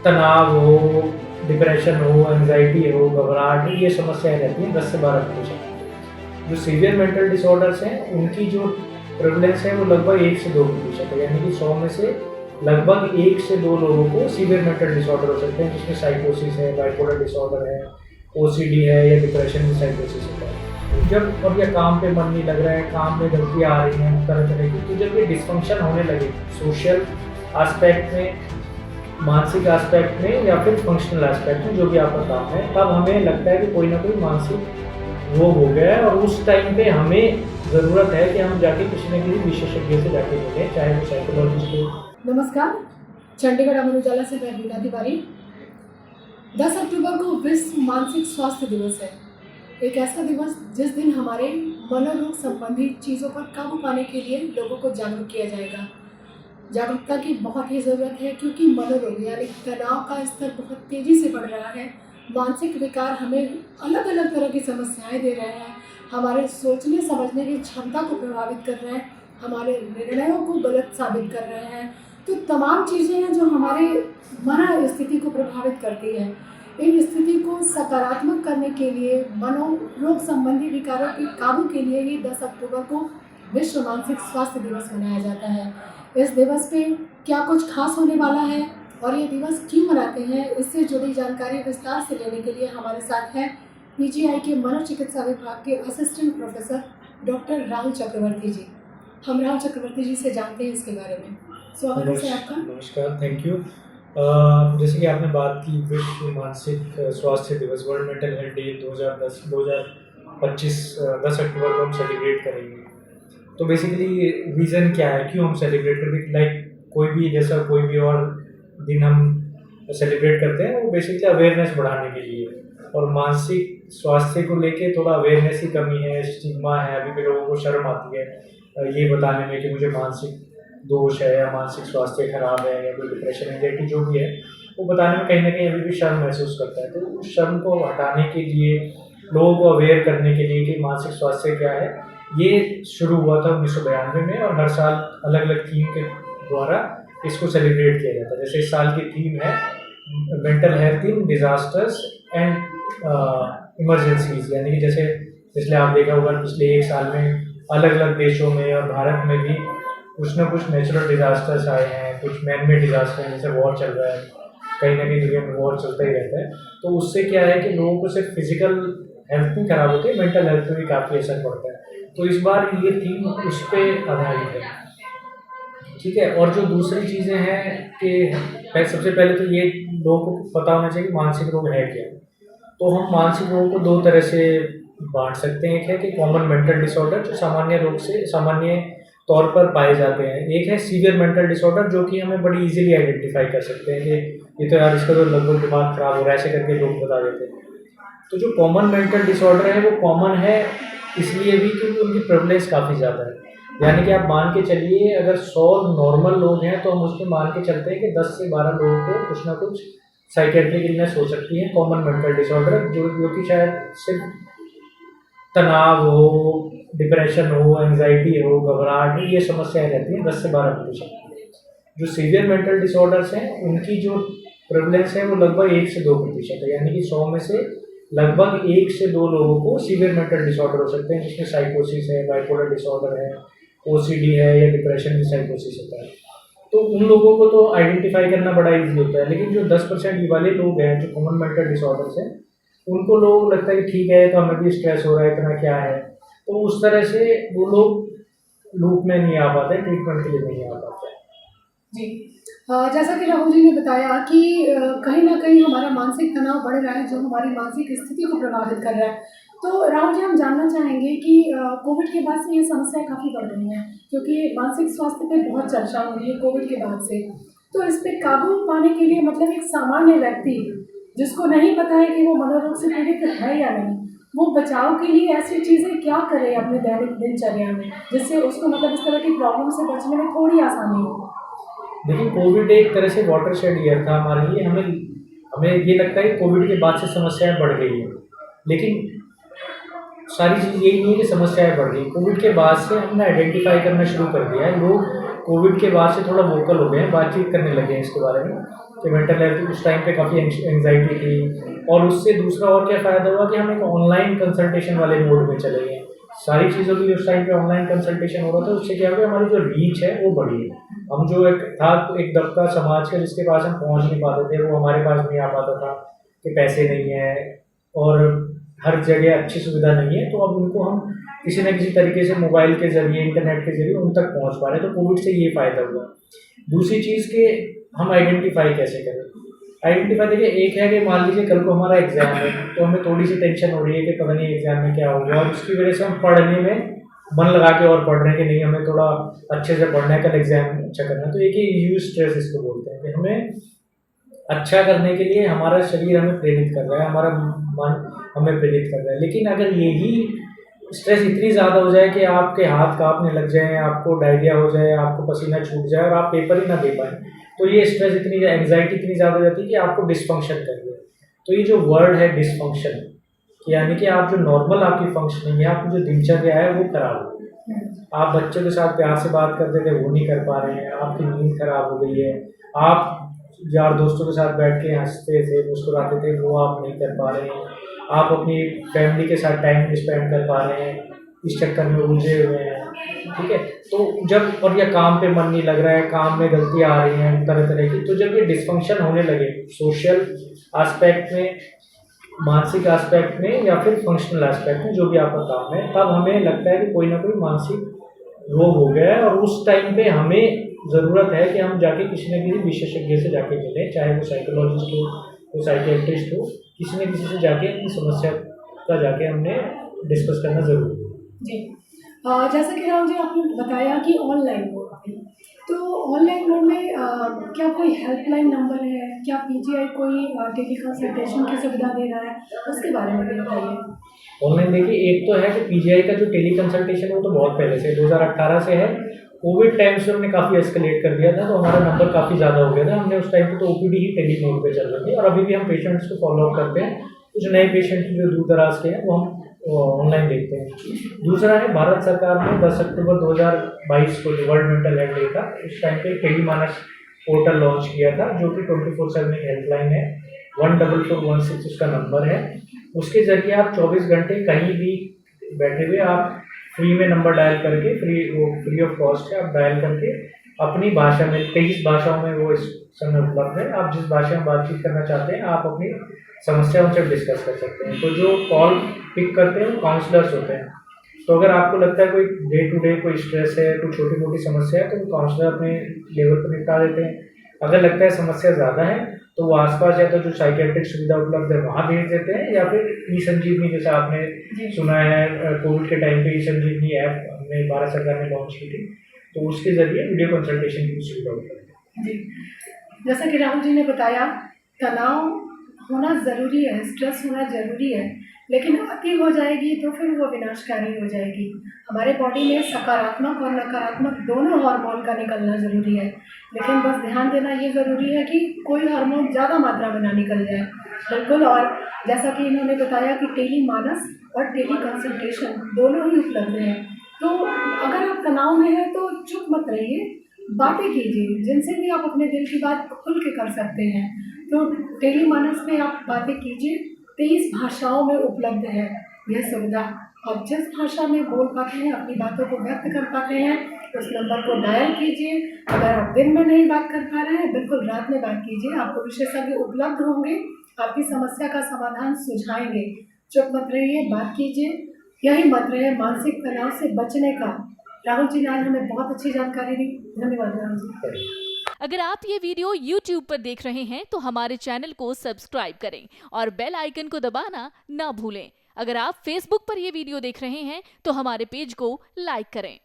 तनाव हो, डिप्रेशन हो, एंग्जायटी हो, घबराहट हो, ये समस्याएँ रहती हैं 10 से 12%। जो सीवियर मेंटल डिसऑर्डर्स हैं, उनकी जो प्रेवलेंस है वो लगभग 1 से 2% है, यानी कि 100 में से लगभग 1 से 2 लोगों को सीवियर मेंटल डिसऑर्डर हो सकते हैं, जिसमें साइकोसिस है, बाइपोलर डिसऑर्डर है, ओसीडी है या डिप्रेशन में साइकोसिस होता है। जब अब या काम पे मन नहीं लग रहा है, काम में गलतियाँ आ रही हैं तरह-तरह की, तो जब ये डिस्फंक्शन होने लगे सोशल एस्पेक्ट में, मानसिक एस्पेक्ट में या फिर फंक्शनल एस्पेक्ट में, जो भी आपका काम है, तब हमें लगता है कि कोई ना कोई मानसिक रोग हो गया है और उस टाइम पे हमें ज़रूरत है कि हम जाके किसी न किसी विशेषज्ञ से जाके मिलें, चाहे वो साइकोलॉजिस्ट हो। नमस्कार, चंडीगढ़ अमर उजाला से मैं वीना तिवारी। 10 अक्टूबर को विश्व मानसिक स्वास्थ्य दिवस है। एक ऐसा दिवस जिस दिन हमारे मनोरोग संबंधी चीज़ों पर काबू पाने के लिए लोगों को जागरूक किया जाएगा। जागरूकता की बहुत ही ज़रूरत है क्योंकि मनोरोग यानी तनाव का स्तर बहुत तेज़ी से बढ़ रहा है। मानसिक विकार हमें अलग अलग तरह की समस्याएं दे रहे हैं, हमारे सोचने समझने की क्षमता को प्रभावित कर रहे हैं, हमारे निर्णयों को गलत साबित कर रहे हैं। तो तमाम चीज़ें हैं जो हमारे मन स्थिति को प्रभावित करती हैं। इन स्थिति को सकारात्मक करने के लिए मनोरोग संबंधी विकारों के काबू के लिए ही 10 अक्टूबर को विश्व मानसिक स्वास्थ्य दिवस मनाया जाता है। इस दिवस पे क्या कुछ खास होने वाला है और ये दिवस क्यों मनाते हैं, इससे जुड़ी जानकारी विस्तार से लेने के लिए हमारे साथ हैं पीजीआई के मनोचिकित्सा विभाग के असिस्टेंट प्रोफेसर डॉक्टर राहुल चक्रवर्ती जी। हम राहुल चक्रवर्ती जी से जानते हैं इसके बारे में। स्वागत है आपका। नमस्कार, थैंक यू। जैसे कि आपने बात की विश्व मानसिक स्वास्थ्य दिवस, वर्ल्ड मेंटल हेल्थ डे 2025 10 अक्टूबर को हम सेलिब्रेट करेंगे। तो बेसिकली रीज़न क्या है, क्यों हम सेलिब्रेट करते हैं? लाइक कोई भी जैसा कोई भी और दिन हम सेलिब्रेट करते हैं, वो बेसिकली अवेयरनेस बढ़ाने के लिए। और मानसिक स्वास्थ्य को लेके थोड़ा अवेयरनेस की कमी है, स्टिग्मा है, अभी भी लोगों को शर्म आती है ये बताने में कि मुझे मानसिक दोष है या मानसिक स्वास्थ्य खराब है या कोई डिप्रेशन एंग्जाइटी जो भी है, वो बताने में कहीं ना कहीं अभी भी शर्म महसूस करता है। तो उस शर्म को हटाने के लिए, लोगों को अवेयर करने के लिए कि मानसिक स्वास्थ्य क्या है, ये शुरू हुआ था 1992 में और हर साल अलग अलग थीम के द्वारा इसको सेलिब्रेट किया जाता है। जैसे इस साल की थीम है mental health in disasters and emergencies, यानी कि जैसे पिछले आप देखा होगा पिछले 1 साल में अलग अलग देशों में और भारत में भी कुछ ना कुछ नेचुरल डिजास्टर्स आए हैं, कुछ मैन मेड डिजास्टर हैं, जैसे वॉर चल रहा है, कहीं ना कहीं दुनिया में वॉर चलता ही रहता है। तो उससे क्या है कि लोगों को सिर्फ फिजिकल हेल्थ नहीं खराब होती है, मेंटल हेल्थ पर भी काफ़ी असर पड़ता है। तो इस बार ये थीम उस पर आधारित है, ठीक है। और जो दूसरी चीज़ें हैं कि सबसे पहले तो ये लोगों को पता होना चाहिए कि मानसिक रोग है क्या। तो हम मानसिक रोग को 2 तरह से बांट सकते हैं। एक है कि कॉमन मेंटल डिसऑर्डर, जो सामान्य रोग से सामान्य तौर पर पाए जाते हैं। एक है सीवियर मेंटल डिसऑर्डर, जो कि हमें बड़ी इजीली आइडेंटिफाई कर सकते हैं कि ये तो यार इसका तो लगभग दिमाग खराब हो रहा है, ऐसे करके लोग बता देते हैं। तो जो कॉमन मेंटल डिसऑर्डर है वो कॉमन है इसलिए भी क्योंकि उनकी प्रेवलेंस काफ़ी ज़्यादा है। यानी कि आप मान के चलिए अगर 100 नॉर्मल लोग हैं तो हम उसमें मान के चलते हैं कि 10 से 12 लोगों को कुछ ना कुछ साइकेट्रिक इलनेस हो सकती है, कॉमन मेंटल डिसऑर्डर, जो कि शायद सिर्फ तनाव हो, डिप्रेशन हो, एंग्जायटी हो, घबराहट हो, ये समस्याएं रहती हैं 10 से 12%। जो सीवियर मेंटल डिसऑर्डर्स हैं, उनकी जो प्रेवलेंस है वो लगभग 1 से 2% है, यानी कि 100 में से लगभग 1 से 2 लोगों को सीवियर मेंटल डिसऑर्डर हो सकते हैं, जिसमें साइकोसिस है, बाइपोलर डिसऑर्डर है, ओसीडी है या डिप्रेशन में साइकोसिस होता है। तो उन लोगों को तो आइडेंटिफाई करना बड़ा ईजी होता है, लेकिन जो 10% वाले लोग हैं जो कॉमन मेंटल डिसऑर्डर्स हैं, उनको लोग लगता है कि ठीक है तो हमें भी स्ट्रेस हो रहा है, इतना क्या है। तो उस तरह से वो लोग लूप में नहीं आ पाते, ट्रीटमेंट के लिए नहीं आ पाते जी। जैसा कि राहुल जी ने बताया कि कहीं ना कहीं हमारा मानसिक तनाव बढ़ रहा है जो हमारी मानसिक स्थिति को प्रभावित कर रहा है। तो राहुल जी, हम जानना चाहेंगे कि कोविड के बाद से ये समस्या काफ़ी बढ़ रही है क्योंकि मानसिक स्वास्थ्य पे बहुत चर्चा हो रही है कोविड के बाद से। तो इस पे काबू पाने के लिए मतलब एक सामान्य व्यक्ति जिसको नहीं पता है कि वो मनोरोग से पीड़ित है या नहीं, वो बचाव के लिए ऐसी चीज़ें क्या करे अपने दैनिक दिनचर्या में जिससे उसको मतलब इस तरह की प्रॉब्लम से बचने में थोड़ी आसानी हो। लेकिन कोविड एक तरह से वाटर शेड ईयर था हमारे लिए। हमें हमें ये लगता है कि कोविड के बाद से समस्याएं बढ़ गई हैं, लेकिन सारी चीज़ यही नहीं है कि समस्याएं बढ़ गई। कोविड के बाद से हमने आइडेंटिफाई करना शुरू कर दिया है, लोग कोविड के बाद से थोड़ा वोकल हो गए हैं, बातचीत करने लगे हैं इसके बारे में कि मेंटल हेल्थ उस टाइम पे काफ़ी एंग्जाइटी थी। और उससे दूसरा और क्या फ़ायदा हुआ कि हम एक ऑनलाइन कंसल्टेशन वाले मोड में चले गए। सारी चीज़ों के लिए उस टाइम पे ऑनलाइन कंसल्टेशन हो रहा था, उससे क्या हो गया हमारी जो रीच है वो बढ़ी है। हम जो एक था एक दबका समाज का जिसके पास हम पहुंच नहीं पाते थे, वो हमारे पास नहीं आ पाता था कि पैसे नहीं है और हर जगह अच्छी सुविधा नहीं है, तो अब उनको हम किसी न किसी तरीके से मोबाइल के ज़रिए, इंटरनेट के ज़रिए उन तक पहुंच पा रहे हैं। तो कोविड से ये फ़ायदा हुआ। दूसरी चीज़ कि हम आइडेंटिफाई कैसे करें। आइडेंटिफाई देखिए, एक है कि मान लीजिए कल को हमारा एग्ज़ाम है, तो हमें थोड़ी सी टेंशन हो रही है कि पता नहीं एग्ज़ाम में क्या होगा, और उसकी वजह से हम पढ़ने में मन लगा के और पढ़ रहे हैं कि नहीं हमें थोड़ा अच्छे से पढ़ना है, कल एग्ज़ाम अच्छा करना है। तो एक ही यूज स्ट्रेस इसको बोलते हैं कि हमें अच्छा करने के लिए हमारा शरीर हमें प्रेरित कर रहा है, हमारा मन हमें प्रेरित कर रहा है। लेकिन अगर यही स्ट्रेस इतनी ज़्यादा हो जाए कि आपके हाथ काँपने लग जाएँ, आपको डायरिया हो जाए, आपको पसीना छूट जाए और आप पेपर ही ना दे पाएँ, तो ये स्ट्रेस इतनी एंग्जाइटी इतनी ज़्यादा हो जाती है कि आपको डिसफंक्शन कर दे। तो ये जो वर्ड है डिसफंक्शन, यानी कि आप जो नॉर्मल आपकी फंक्शनिंग है, आपकी जो दिनचर्या है वो खराब हो गई। आप बच्चों के साथ प्यार से बात करते थे वो नहीं कर पा रहे हैं, आपकी नींद खराब हो गई है, आप यार दोस्तों के साथ बैठ के हँसते थे, मुस्कुराते थे, वो आप नहीं कर पा रहे हैं। आप अपनी फैमिली के साथ टाइम नहीं स्पेंड कर पा रहे हैं, इस चक्कर में उलझे हुए हैं, ठीक है? तो जब और या काम पे मन नहीं लग रहा है, काम में गलतियाँ आ रही हैं तरह-तरह की, तो जब ये डिस्फंक्शन होने लगे सोशल एस्पेक्ट में, मानसिक एस्पेक्ट में या फिर फंक्शनल एस्पेक्ट में, जो भी आपका काम है, तब हमें लगता है कि कोई ना कोई मानसिक रोग हो गया है। और उस टाइम पे हमें ज़रूरत है कि हम जाके किसी न किसी विशेषज्ञ से जाके मिलें, चाहे वो साइकोलॉजिस्ट हो, वो साइकियाट्रिस्ट हो, किसी न किसी से जाके अपनी समस्या का जाके हमने डिस्कस करना ज़रूरी है। जी। जैसा कि राहुल जी आपने बताया कि ऑनलाइन मोड में, तो ऑनलाइन मोड में क्या कोई हेल्पलाइन नंबर है? क्या पीजीआई कोई टेली कंसल्टेशन की सुविधा दे रहा है? उसके बारे में भी बताइए। ऑनलाइन देखिए, एक तो है कि पीजीआई का जो टेली कंसल्टेशन है वो तो बहुत पहले से 2018 से है। कोविड टाइम से हमने काफ़ी एस्केलेट कर दिया था, तो हमारा नंबर काफ़ी ज़्यादा हो गया था। हमने उस टाइम पे तो ओपीडी ही टेली मोड पे चल रही थी, और अभी भी हम पेशेंट्स को फॉलो अप करते हैं। कुछ नए पेशेंट जो दूर दराज के हैं वो हम ऑनलाइन देखते हैं। दूसरा है, भारत सरकार ने 10 अक्टूबर 2022 को जो वर्ल्ड मेंटल हेल्थ डे था, उस टाइम पे टेली मानस पोर्टल लॉन्च किया था, जो कि 24/7 एक हेल्पलाइन है, 14416 उसका नंबर है। उसके ज़रिए आप 24 घंटे कहीं भी बैठे हुए आप फ्री में नंबर डायल करके, फ्री ऑफ कॉस्ट है, आप डायल करके अपनी भाषा में, 23 भाषाओं में वो इस समय उपलब्ध है। आप जिस भाषा में बातचीत करना चाहते हैं, आप अपनी समस्या उनसे डिस्कस कर सकते हैं। तो जो कॉल पिक करते हैं वो काउंसलर्स होते हैं। तो अगर आपको लगता है कोई डे टू डे कोई स्ट्रेस है, कोई छोटी मोटी समस्या है, तो वो काउंसलर अपने लेवल पर निपटा देते हैं। अगर लगता है समस्या ज़्यादा है, तो वो आसपास या तो जो साइकियाट्रिक सुविधा उपलब्ध है वहाँ भेज देते हैं, या फिर ई संजीवनी, जैसा आपने सुना है कोविड के टाइम पे ई संजीवनी ऐप हमने भारत सरकार ने लॉन्च की थी, तो उसके ज़रिए वीडियो कंसल्टेशन की सुविधा उपलब्ध है। जी। जैसा कि राहुल जी ने बताया, तनाव होना ज़रूरी है, स्ट्रेस होना ज़रूरी है, लेकिन अति हो जाएगी तो फिर वो विनाशकारी हो जाएगी। हमारे बॉडी में सकारात्मक और नकारात्मक दोनों हार्मोन का निकलना ज़रूरी है, लेकिन बस ध्यान देना ये ज़रूरी है कि कोई हार्मोन ज़्यादा मात्रा में ना निकल जाए। बिल्कुल। और जैसा कि इन्होंने बताया कि टेली मानस और टेली कंसल्टेशन दोनों ही उपलब्ध हैं। तो अगर आप तनाव में हैं तो चुप मत रहिए, बातें कीजिए, जिनसे भी आप अपने दिल की बात खुल के कर सकते हैं। तो टेली मानस में आप बातें कीजिए, 23 भाषाओं में उपलब्ध है यह सुविधा। आप जिस भाषा में बोल पाते हैं, अपनी बातों को व्यक्त कर पाते हैं, उस नंबर को डायल कीजिए। अगर आप दिन में नहीं बात कर पा रहे हैं, बिल्कुल रात में बात कीजिए, आपको विशेषज्ञ उपलब्ध होंगे, आपकी समस्या का समाधान सुझाएंगे। चुप मत रहिए, बात कीजिए। यही मंत्र है मानसिक तनाव से बचने का। राहुल जी ने आज हमें बहुत अच्छी जानकारी दी। धन्यवाद राहुल जी। अगर आप ये वीडियो YouTube पर देख रहे हैं तो हमारे चैनल को सब्सक्राइब करें और बेल आइकन को दबाना ना भूलें। अगर आप Facebook पर ये वीडियो देख रहे हैं तो हमारे पेज को लाइक करें।